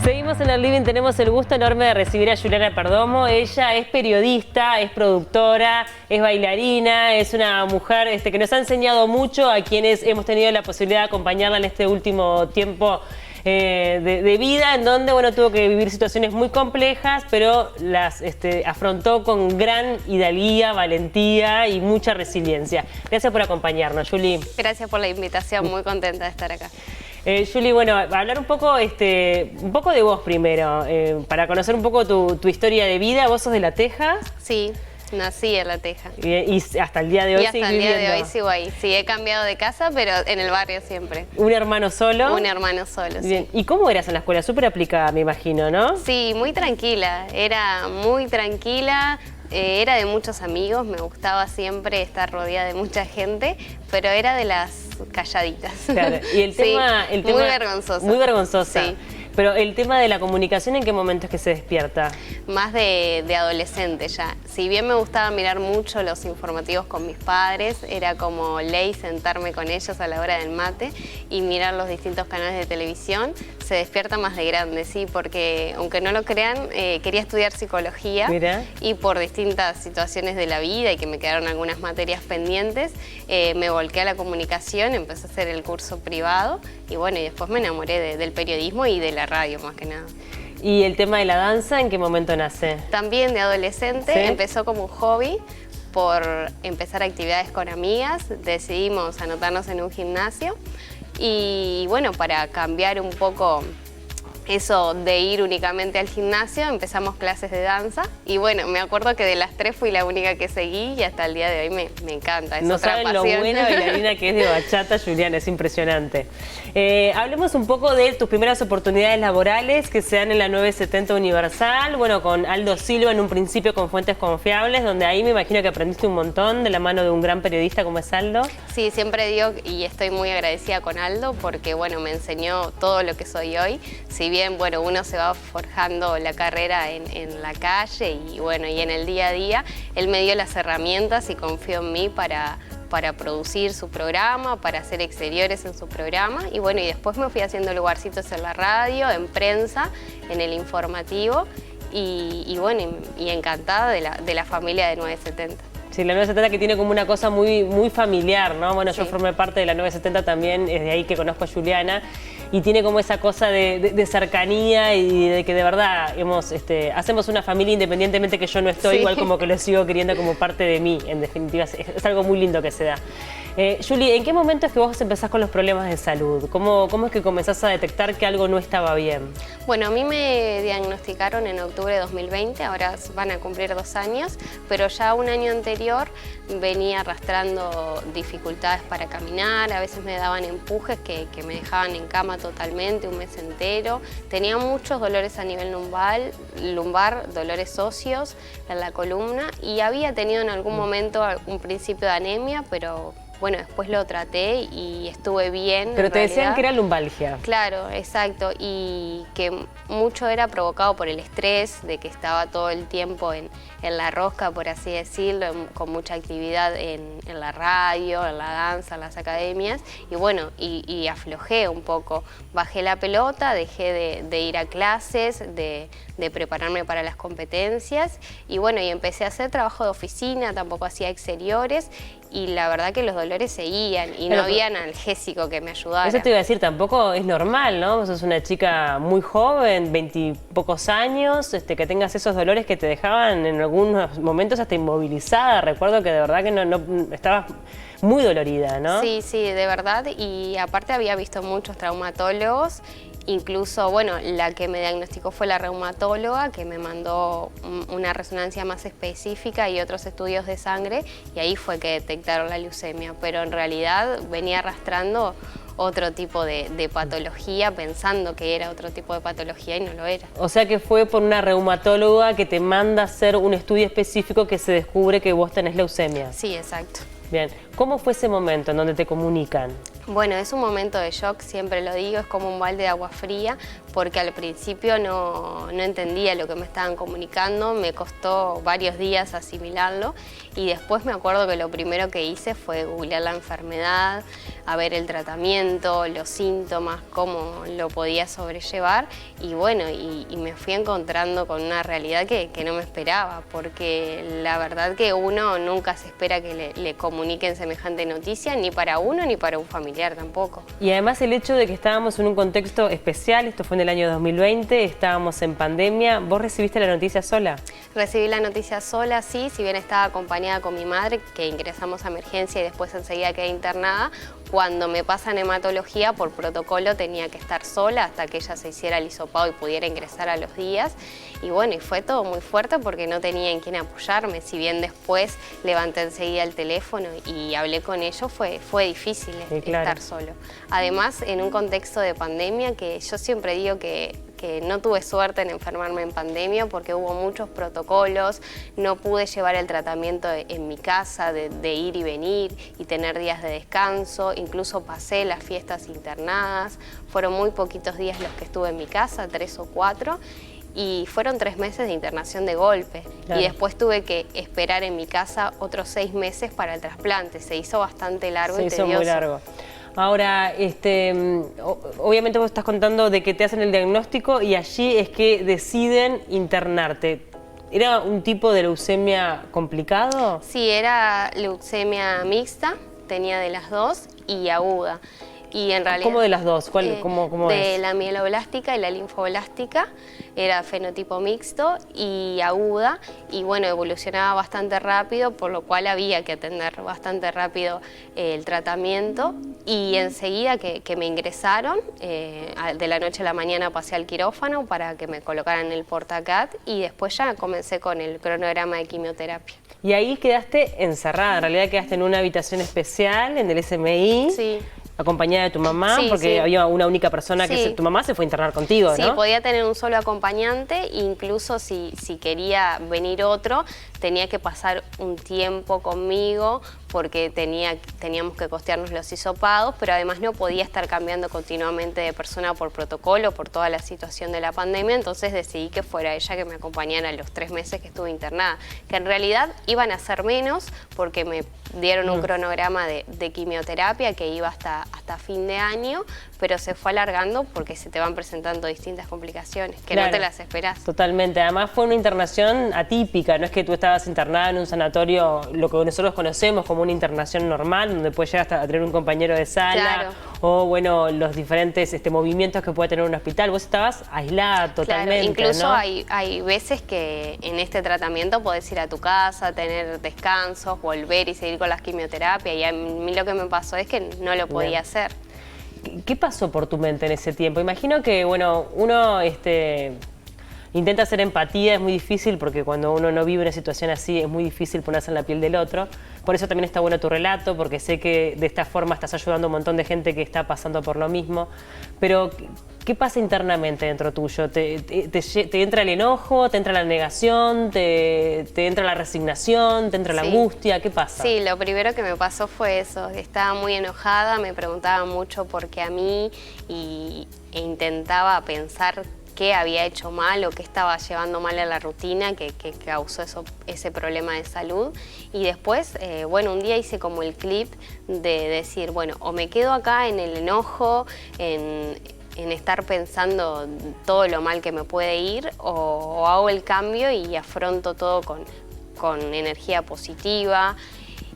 Seguimos en el living, tenemos el gusto enorme de recibir a Juliana Perdomo. Ella es periodista, es productora, es bailarina, es una mujer que nos ha enseñado mucho a quienes hemos tenido la posibilidad de acompañarla en este último tiempo de vida, en donde tuvo que vivir situaciones muy complejas, pero las afrontó con gran hidalguía, valentía y mucha resiliencia. Gracias por acompañarnos, Juli. Gracias por la invitación, muy contenta de estar acá. Juli, hablar un poco de vos primero, para conocer un poco tu historia de vida. ¿Vos sos de La Teja? Sí, nací en La Teja. Y hasta el día de hoy y hasta el día de hoy sigo ahí. Sí, he cambiado de casa, pero en el barrio siempre. ¿Un hermano solo? Un hermano solo, Bien. sí. ¿Y cómo eras en la escuela? Súper aplicada, me imagino, ¿no? Sí, muy tranquila. Era muy tranquila. Era de muchos amigos, me gustaba siempre estar rodeada de mucha gente, pero era de las calladitas. Claro. Y el tema, muy vergonzosa. Muy vergonzosa. Sí. Pero el tema de la comunicación, ¿en qué momento es que se despierta? Más de adolescente ya. Si bien me gustaba mirar mucho los informativos con mis padres, era como ley sentarme con ellos a la hora del mate y mirar los distintos canales de televisión, se despierta más de grande, sí, porque aunque no lo crean, quería estudiar psicología. Mirá. Y por distintas situaciones de la vida y que me quedaron algunas materias pendientes, me volqué a la comunicación, empecé a hacer el curso privado y y después me enamoré del periodismo y de la radio más que nada. ¿Y el tema de la danza en qué momento nace? También de adolescente, ¿Sí? Empezó como un hobby por empezar actividades con amigas, decidimos anotarnos en un gimnasio y para cambiar un poco eso de ir únicamente al gimnasio, empezamos clases de danza y me acuerdo que de las tres fui la única que seguí y hasta el día de hoy me encanta. Es no otra saben pasión. lo buena bailarina que es de bachata, Juliana, es impresionante. Hablemos un poco de tus primeras oportunidades laborales que se dan en la 970 Universal, con Aldo Silva en un principio con Fuentes Confiables, donde ahí me imagino que aprendiste un montón de la mano de un gran periodista como es Aldo. Sí, siempre digo y estoy muy agradecida con Aldo porque me enseñó todo lo que soy hoy. Si bien uno se va forjando la carrera en la calle y en el día a día, él me dio las herramientas y confió en mí para producir su programa, para hacer exteriores en su programa y después me fui haciendo lugarcitos en la radio, en prensa, en el informativo y encantada de la familia de 970. Sí, la 970 que tiene como una cosa muy, muy familiar, ¿no? Sí. Yo formé parte de la 970 también, es de ahí que conozco a Juliana, y tiene como esa cosa de cercanía y de que de verdad hacemos una familia independientemente que yo no estoy, Sí. igual como que lo sigo queriendo como parte de mí, en definitiva, es algo muy lindo que se da. Juli, ¿en qué momento es que vos empezás con los problemas de salud? ¿Cómo es que comenzás a detectar que algo no estaba bien? A mí me diagnosticaron en octubre de 2020, ahora van a cumplir 2 años, pero ya un año anterior venía arrastrando dificultades para caminar, a veces me daban empujes que me dejaban en cama totalmente un mes entero, tenía muchos dolores a nivel lumbar, dolores óseos en la columna y había tenido en algún momento un principio de anemia, pero después lo traté y estuve bien. Pero te decían realidad. que era lumbalgia. Claro, exacto, y que mucho era provocado por el estrés, de que estaba todo el tiempo en la rosca, por así decirlo, con mucha actividad en la radio, en la danza, en las academias, y aflojé un poco. Bajé la pelota, dejé de ir a clases, de prepararme para las competencias, y empecé a hacer trabajo de oficina, tampoco hacía exteriores, y la verdad que los dolores seguían y no había analgésico que me ayudara. Eso te iba a decir, tampoco es normal, ¿no? Vos sos una chica muy joven, 20 y pocos años, que tengas esos dolores que te dejaban en algunos momentos hasta inmovilizada. Recuerdo que de verdad que no estabas muy dolorida, ¿no? Sí, de verdad, y aparte había visto muchos traumatólogos. Incluso, la que me diagnosticó fue la reumatóloga, que me mandó una resonancia más específica y otros estudios de sangre, y ahí fue que detectaron la leucemia. Pero en realidad venía arrastrando otro tipo de patología, pensando que era otro tipo de patología y no lo era. O sea que fue por una reumatóloga que te manda a hacer un estudio específico que se descubre que vos tenés leucemia. Sí, exacto. Bien. ¿Cómo fue ese momento en donde te comunican? Bueno, es un momento de shock, siempre lo digo, es como un balde de agua fría, porque al principio no entendía lo que me estaban comunicando, me costó varios días asimilarlo y después me acuerdo que lo primero que hice fue googlear la enfermedad, a ver el tratamiento, los síntomas, cómo lo podía sobrellevar y bueno, y me fui encontrando con una realidad que no me esperaba, porque la verdad que uno nunca se espera que le comuniquen semejante noticia, ni para uno ni para un familiar tampoco. Y además el hecho de que estábamos en un contexto especial, esto fue en el año 2020, estábamos en pandemia, ¿vos recibiste la noticia sola? Recibí la noticia sola, sí, si bien estaba acompañada con mi madre, que ingresamos a emergencia y después enseguida quedé internada. Cuando me pasan hematología, por protocolo tenía que estar sola hasta que ella se hiciera el hisopado y pudiera ingresar a los días. Y bueno, y fue todo muy fuerte porque no tenía en quién apoyarme. Si bien después levanté enseguida el teléfono y hablé con ellos, fue difícil sí, claro, estar solo. Además, en un contexto de pandemia, que yo siempre digo que no tuve suerte en enfermarme en pandemia porque hubo muchos protocolos, no pude llevar el tratamiento en mi casa, de ir y venir y tener días de descanso, incluso pasé las fiestas internadas, fueron muy poquitos días los que estuve en mi casa, 3 o 4, y fueron 3 meses de internación de golpe. Claro. Y después tuve que esperar en mi casa otros 6 meses para el trasplante, se hizo bastante largo y tedioso. Se hizo muy largo. Ahora, obviamente vos estás contando de que te hacen el diagnóstico y allí es que deciden internarte. ¿Era un tipo de leucemia complicado? Sí, era leucemia mixta, tenía de las dos y aguda. Y en realidad, ¿cómo de las dos? ¿Cómo de es? La mieloblástica y la linfoblástica, era fenotipo mixto y aguda, y bueno, evolucionaba bastante rápido, por lo cual había que atender bastante rápido el tratamiento, y enseguida que me ingresaron, de la noche a la mañana pasé al quirófano para que me colocaran el Portacat, y después ya comencé con el cronograma de quimioterapia. Y ahí quedaste encerrada, en realidad quedaste en una habitación especial, en el SMI. Sí. Acompañada de tu mamá, sí, porque sí, había una única persona que tu mamá se fue a internar contigo, ¿no? Sí, podía tener un solo acompañante, incluso si quería venir otro, tenía que pasar un tiempo conmigo porque teníamos que costearnos los hisopados, pero además no podía estar cambiando continuamente de persona por protocolo, por toda la situación de la pandemia, entonces decidí que fuera ella que me acompañara los 3 meses que estuve internada, que en realidad iban a ser menos porque me dieron un cronograma de quimioterapia que iba hasta fin de año, pero se fue alargando porque se te van presentando distintas complicaciones que claro, no te las esperás. Totalmente, además fue una internación atípica, no es que tú estabas internada en un sanatorio, lo que nosotros conocemos como una internación normal, donde puedes llegar hasta a tener un compañero de sala, claro, o bueno, los diferentes movimientos que puede tener un hospital. Vos estabas aislada totalmente, claro, incluso ¿no? hay veces que en este tratamiento podés ir a tu casa, tener descansos, volver y seguir con las quimioterapias, y a mí lo que me pasó es que no lo podía hacer. ¿Qué pasó por tu mente en ese tiempo? Imagino que, bueno, uno intenta hacer empatía, es muy difícil porque cuando uno no vive una situación así es muy difícil ponerse en la piel del otro. Por eso también está bueno tu relato, porque sé que de esta forma estás ayudando a un montón de gente que está pasando por lo mismo. Pero, ¿qué pasa internamente dentro tuyo? ¿Te entra el enojo, te entra la negación, te entra la resignación, te entra la angustia? ¿Qué pasa? Sí, lo primero que me pasó fue eso. Estaba muy enojada, me preguntaba mucho por qué a mí e intentaba pensar qué había hecho mal o qué estaba llevando mal a la rutina que causó ese problema de salud. Y después, bueno, un día hice como el clip de decir, bueno, o me quedo acá en el enojo, en estar pensando todo lo mal que me puede ir, o hago el cambio y afronto todo con energía positiva.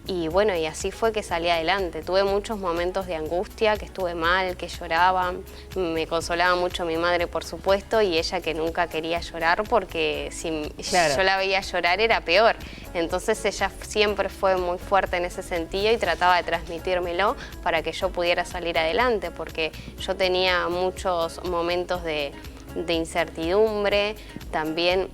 Y bueno, y así fue que salí adelante. Tuve muchos momentos de angustia, que estuve mal, que lloraba. Me consolaba mucho mi madre, por supuesto, y ella que nunca quería llorar porque si yo la veía llorar era peor. Entonces ella siempre fue muy fuerte en ese sentido y trataba de transmitírmelo para que yo pudiera salir adelante, porque yo tenía muchos momentos de incertidumbre, también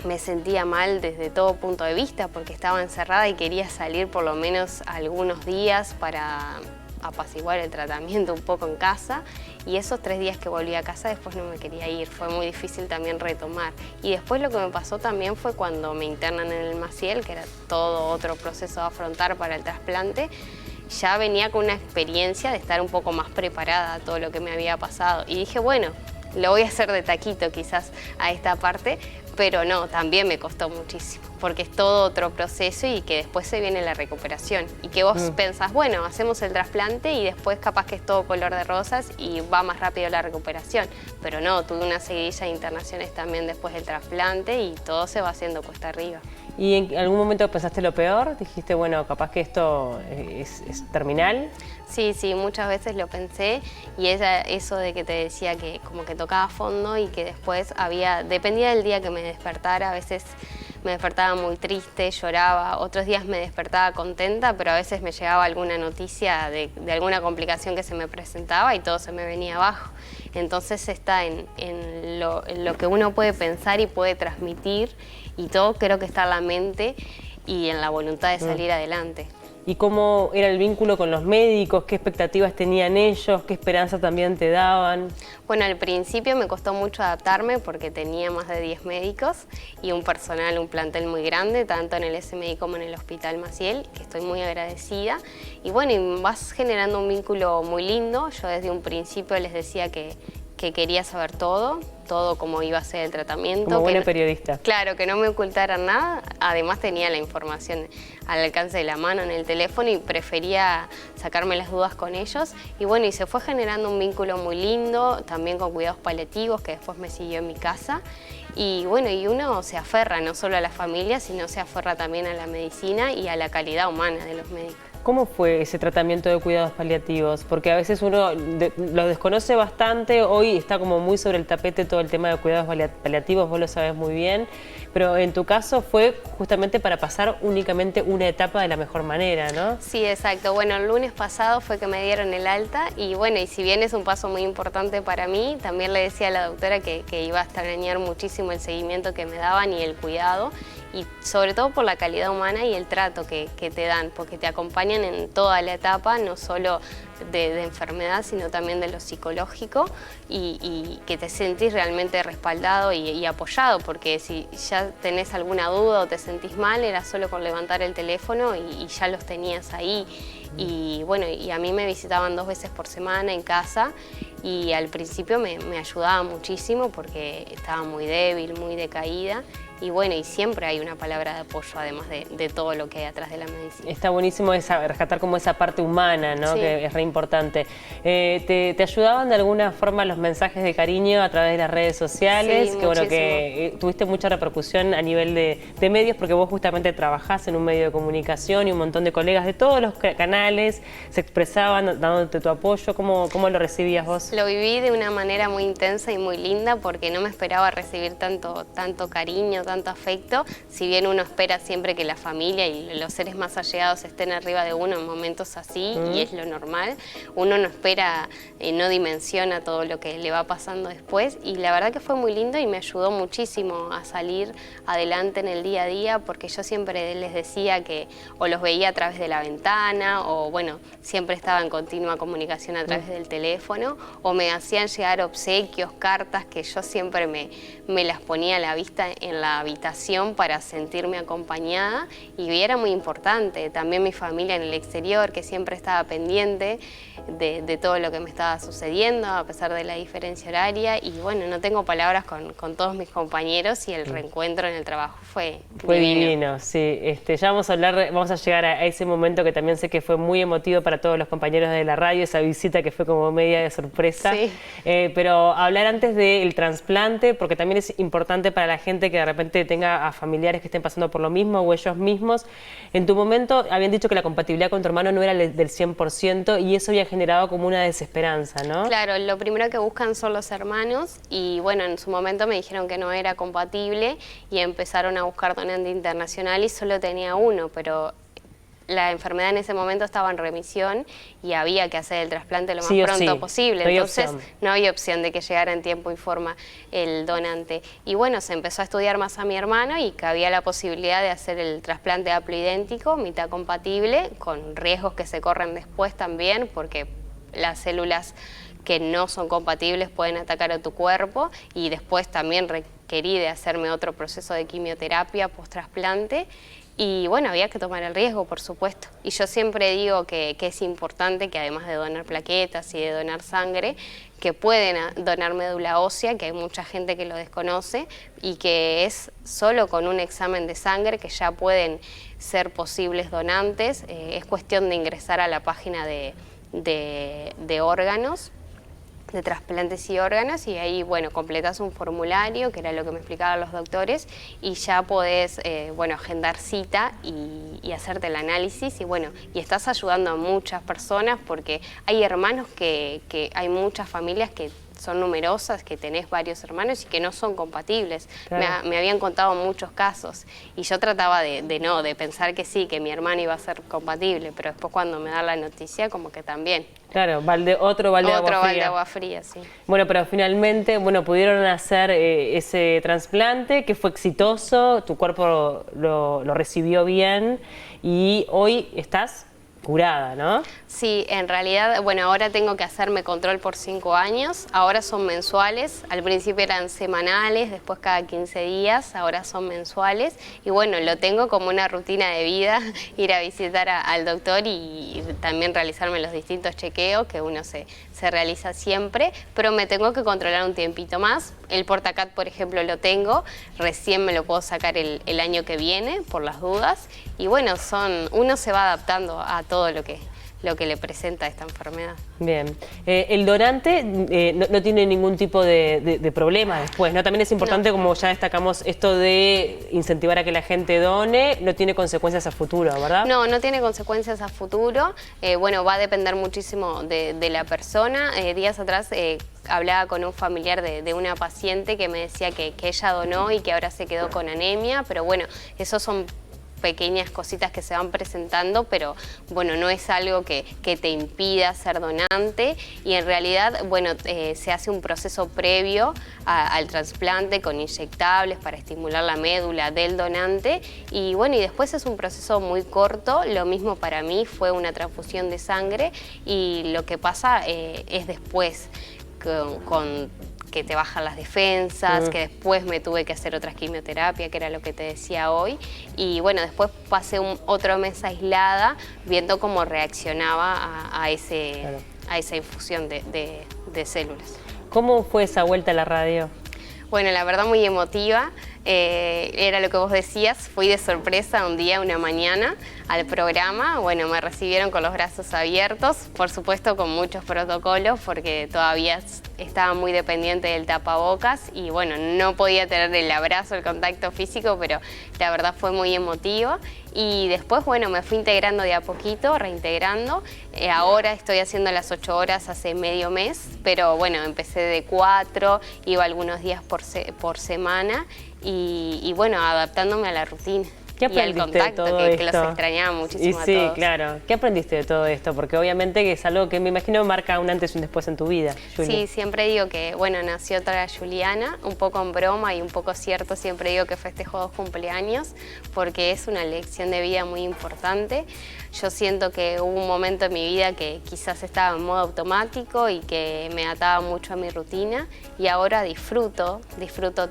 me sentía mal desde todo punto de vista porque estaba encerrada y quería salir por lo menos algunos días para apaciguar el tratamiento un poco en casa, y esos 3 días que volví a casa después no me quería ir, fue muy difícil también retomar. Y después lo que me pasó también fue cuando me internan en el Maciel, que era todo otro proceso a afrontar para el trasplante. Ya venía con una experiencia de estar un poco más preparada a todo lo que me había pasado, y dije, bueno, lo voy a hacer de taquito quizás a esta parte, pero no, también me costó muchísimo, porque es todo otro proceso y que después se viene la recuperación. Y que vos pensás, bueno, hacemos el trasplante y después capaz que es todo color de rosas y va más rápido la recuperación. Pero no, tuve una seguidilla de internaciones también después del trasplante y todo se va haciendo cuesta arriba. ¿Y en algún momento pensaste lo peor? ¿Dijiste, bueno, capaz que esto es terminal? Sí, sí, muchas veces lo pensé, y eso de que te decía que como que tocaba fondo y que después dependía del día que me despertara, a veces me despertaba muy triste, lloraba, otros días me despertaba contenta, pero a veces me llegaba alguna noticia de alguna complicación que se me presentaba y todo se me venía abajo. Entonces está en lo que uno puede pensar y puede transmitir, y todo creo que está en la mente y en la voluntad de salir adelante. ¿Y cómo era el vínculo con los médicos? ¿Qué expectativas tenían ellos? ¿Qué esperanza también te daban? Bueno, al principio me costó mucho adaptarme porque tenía más de 10 médicos y un plantel muy grande, tanto en el SMI como en el Hospital Maciel, que estoy muy agradecida. Y bueno, y vas generando un vínculo muy lindo. Yo desde un principio les decía que quería saber todo cómo iba a ser el tratamiento. Como buena periodista. Claro, que no me ocultaran nada. Además tenía la información al alcance de la mano en el teléfono y prefería sacarme las dudas con ellos. Y bueno, y se fue generando un vínculo muy lindo, también con cuidados paliativos, que después me siguió en mi casa. Y bueno, y uno se aferra no solo a la familia, sino se aferra también a la medicina y a la calidad humana de los médicos. ¿Cómo fue ese tratamiento de cuidados paliativos? Porque a veces uno lo desconoce bastante, hoy está como muy sobre el tapete todo el tema de cuidados paliativos, vos lo sabés muy bien, pero en tu caso fue justamente para pasar únicamente una etapa de la mejor manera, ¿no? Sí, exacto. Bueno, el lunes pasado fue que me dieron el alta y bueno, y si bien es un paso muy importante para mí, también le decía a la doctora que iba a extrañar muchísimo el seguimiento que me daban y el cuidado, y sobre todo por la calidad humana y el trato que te dan, porque te acompañan en toda la etapa, no solo de enfermedad, sino también de lo psicológico, y que te sentís realmente respaldado y apoyado, porque si ya tenés alguna duda o te sentís mal, era solo con levantar el teléfono y ya los tenías ahí. Y bueno, y a mí me visitaban 2 veces por semana en casa, y al principio me ayudaba muchísimo porque estaba muy débil, muy decaída. Y bueno, y siempre hay una palabra de apoyo, además de todo lo que hay atrás de la medicina. Está buenísimo rescatar como esa parte humana, ¿no? Sí. Que es re importante. ¿Te ayudaban de alguna forma los mensajes de cariño a través de las redes sociales? Sí, que bueno, que tuviste mucha repercusión a nivel de medios, porque vos justamente trabajás en un medio de comunicación y un montón de colegas de todos los canales se expresaban dándote tu apoyo. ¿Cómo lo recibías vos? Lo viví de una manera muy intensa y muy linda, porque no me esperaba recibir tanto cariño, tanto afecto. Si bien uno espera siempre que la familia y los seres más allegados estén arriba de uno en momentos así, y es lo normal, uno no espera, no dimensiona todo lo que le va pasando después, y la verdad que fue muy lindo y me ayudó muchísimo a salir adelante en el día a día, porque yo siempre les decía que o los veía a través de la ventana, o bueno, siempre estaba en continua comunicación a través del teléfono, o me hacían llegar obsequios, cartas, que yo siempre me las ponía a la vista en la habitación para sentirme acompañada, y era muy importante. También mi familia en el exterior, que siempre estaba pendiente de todo lo que me estaba sucediendo, a pesar de la diferencia horaria. Y bueno, no tengo palabras con todos mis compañeros, y el reencuentro en el trabajo fue divino. Sí. Ya vamos a llegar a ese momento que también sé que fue muy emotivo para todos los compañeros de la radio, esa visita que fue como media de sorpresa. Sí. Pero hablar antes del trasplante, porque también es importante para la gente que de repente tenga a familiares que estén pasando por lo mismo o ellos mismos. En tu momento habían dicho que la compatibilidad con tu hermano no era del 100%, y eso había generado como una desesperanza, ¿no? Claro, lo primero que buscan son los hermanos, y bueno, en su momento me dijeron que no era compatible y empezaron a buscar donante internacional y solo tenía uno, pero la enfermedad en ese momento estaba en remisión y había que hacer el trasplante lo más Sí o pronto sí, posible. no hay Entonces opción. no había opción de que llegara en tiempo y forma el donante. Y bueno, se empezó a estudiar más a mi hermano y que había la posibilidad de hacer el trasplante haploidéntico, mitad compatible, con riesgos que se corren después también, porque las células que no son compatibles pueden atacar a tu cuerpo, y después también requerí de hacerme otro proceso de quimioterapia post-trasplante. Y bueno, había que tomar el riesgo, por supuesto. Y yo siempre digo que es importante que además de donar plaquetas y de donar sangre, que pueden donar médula ósea, que hay mucha gente que lo desconoce, y que es solo con un examen de sangre que ya pueden ser posibles donantes. Es cuestión de ingresar a la página de órganos, de trasplantes y órganos, y ahí, bueno, completas un formulario, que era lo que me explicaban los doctores, y ya podés, bueno, agendar cita y hacerte el análisis, y bueno, y estás ayudando a muchas personas, porque hay hermanos que hay muchas familias que son numerosas, que tenés varios hermanos y que no son compatibles. Claro. Me habían contado muchos casos, y yo trataba de pensar que sí, que mi hermano iba a ser compatible, pero después cuando me da la noticia, como que también. Claro, otro balde de agua Otro balde de fría. agua fría, sí. Bueno, pero finalmente, bueno, pudieron hacer ese trasplante que fue exitoso, tu cuerpo lo recibió bien y hoy estás curada, ¿no? Sí, en realidad, bueno, ahora tengo que hacerme control por 5 años, ahora son mensuales, al principio eran semanales, después cada 15 días, ahora son mensuales, y bueno, lo tengo como una rutina de vida, ir a visitar al doctor y también realizarme los distintos chequeos que uno se realiza siempre, pero me tengo que controlar un tiempito más. El Portacat, por ejemplo, lo tengo, recién me lo puedo sacar el año que viene, por las dudas, y bueno, uno se va adaptando a todo lo que le presenta esta enfermedad. Bien. El donante no tiene ningún tipo de problema después, ¿no? También es importante, No. como ya destacamos, esto de incentivar a que la gente done, no tiene consecuencias a futuro, ¿verdad? No, no tiene consecuencias a futuro. Bueno, va a depender muchísimo de la persona. Días atrás hablaba con un familiar de una paciente que me decía que ella donó y que ahora se quedó con anemia, pero bueno, esos son pequeñas cositas que se van presentando, pero bueno, no es algo que te impida ser donante, y en realidad, bueno, se hace un proceso previo al trasplante con inyectables para estimular la médula del donante, y bueno, y después es un proceso muy corto. Lo mismo para mí, fue una transfusión de sangre, y lo que pasa es después con que te bajan las defensas, que después me tuve que hacer otra quimioterapia, que era lo que te decía hoy, y bueno, después pasé otro mes aislada viendo cómo reaccionaba a esa infusión de células. ¿Cómo fue esa vuelta a la radio? Bueno, la verdad muy emotiva. Era lo que vos decías, fui de sorpresa un día, una mañana, al programa. Bueno, me recibieron con los brazos abiertos, por supuesto con muchos protocolos, porque todavía estaba muy dependiente del tapabocas y bueno, no podía tener el abrazo, el contacto físico, pero la verdad fue muy emotivo. Y después, bueno, me fui integrando de a poquito, reintegrando. Ahora estoy haciendo las 8 horas hace medio mes, pero bueno, empecé de 4, iba algunos días por semana y bueno, adaptándome a la rutina. ¿Qué y al aprendiste contacto, de todo que los esto? extrañaba muchísimo Y sí, a todos. claro. ¿Qué aprendiste de todo esto? Porque obviamente que es algo que me imagino marca un antes y un después en tu vida, Juli. Sí, siempre digo que, bueno, nació otra Juliana, un poco en broma y un poco cierto, siempre digo que festejo 2 cumpleaños, porque es una lección de vida muy importante. Yo siento que hubo un momento en mi vida que quizás estaba en modo automático y que me ataba mucho a mi rutina, y ahora disfruto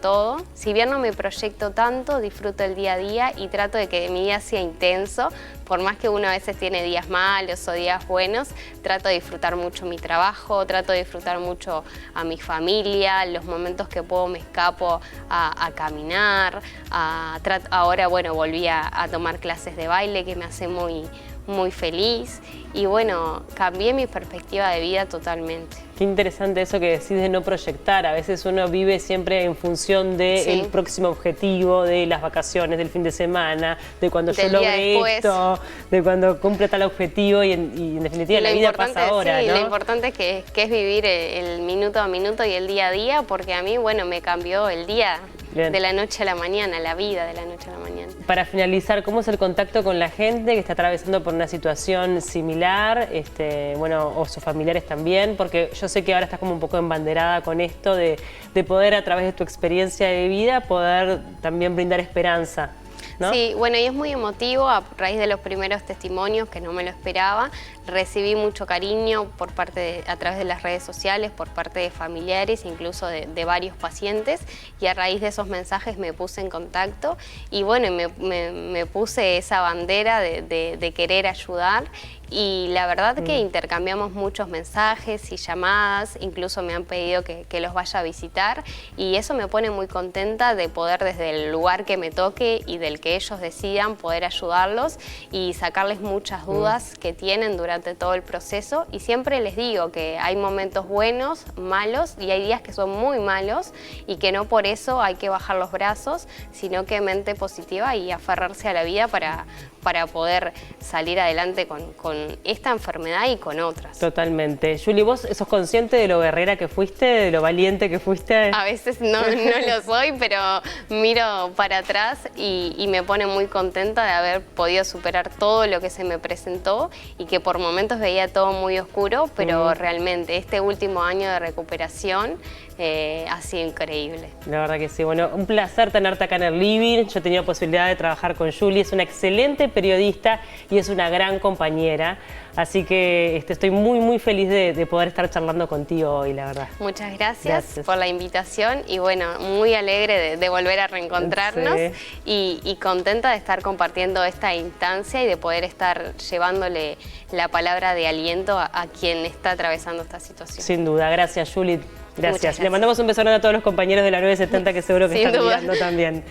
todo. Si bien no me proyecto tanto, disfruto el día a día y trato de que mi día sea intenso. Por más que uno a veces tiene días malos o días buenos, trato de disfrutar mucho mi trabajo, trato de disfrutar mucho a mi familia, los momentos que puedo me escapo a caminar. Ahora, bueno, volví a tomar clases de baile, que me hace muy feliz, y bueno, cambié mi perspectiva de vida totalmente. Qué interesante eso que decís de no proyectar. A veces uno vive siempre en función del próximo objetivo, de las vacaciones, del fin de semana, de cuando yo logre esto, de cuando cumple tal objetivo y en definitiva la vida pasa ahora, ¿no? Lo importante es que es vivir el minuto a minuto y el día a día, porque a mí, bueno, me cambió el día. Bien. De la noche a la mañana, la vida de la noche a la mañana. Para finalizar, ¿cómo es el contacto con la gente que está atravesando por una situación similar, bueno, o sus familiares también? Porque yo sé que ahora estás como un poco embanderada con esto de poder, a través de tu experiencia de vida, poder también brindar esperanza, ¿no? Sí, bueno, y es muy emotivo a raíz de los primeros testimonios, que no me lo esperaba. Recibí mucho cariño a través de las redes sociales, por parte de familiares, incluso de varios pacientes, y a raíz de esos mensajes me puse en contacto y bueno, me puse esa bandera de querer ayudar. Y la verdad que intercambiamos muchos mensajes y llamadas, incluso me han pedido que los vaya a visitar, y eso me pone muy contenta de poder, desde el lugar que me toque y del que ellos decidan, poder ayudarlos y sacarles muchas dudas que tienen durante todo el proceso. Y siempre les digo que hay momentos buenos, malos, y hay días que son muy malos, y que no por eso hay que bajar los brazos, sino que mente positiva y aferrarse a la vida para poder salir adelante con esta enfermedad y con otras. Totalmente. Juli, ¿vos sos consciente de lo guerrera que fuiste, de lo valiente que fuiste? A veces no lo soy, pero miro para atrás y me pone muy contenta de haber podido superar todo lo que se me presentó, y que por momentos veía todo muy oscuro, pero realmente este último año de recuperación ha sido increíble. La verdad que sí. Bueno, un placer tenerte acá en el Living. Yo he tenido posibilidad de trabajar con Juli. Es una excelente periodista y es una gran compañera. Así que estoy muy feliz de poder estar charlando contigo hoy, la verdad. Muchas gracias por la invitación y bueno, muy alegre de volver a reencontrarnos y contenta de estar compartiendo esta instancia y de poder estar llevándole la palabra de aliento a quien está atravesando esta situación. Sin duda. Gracias, Juli. Gracias. Le mandamos un beso grande a todos los compañeros de la 970 que seguro que están mirando también.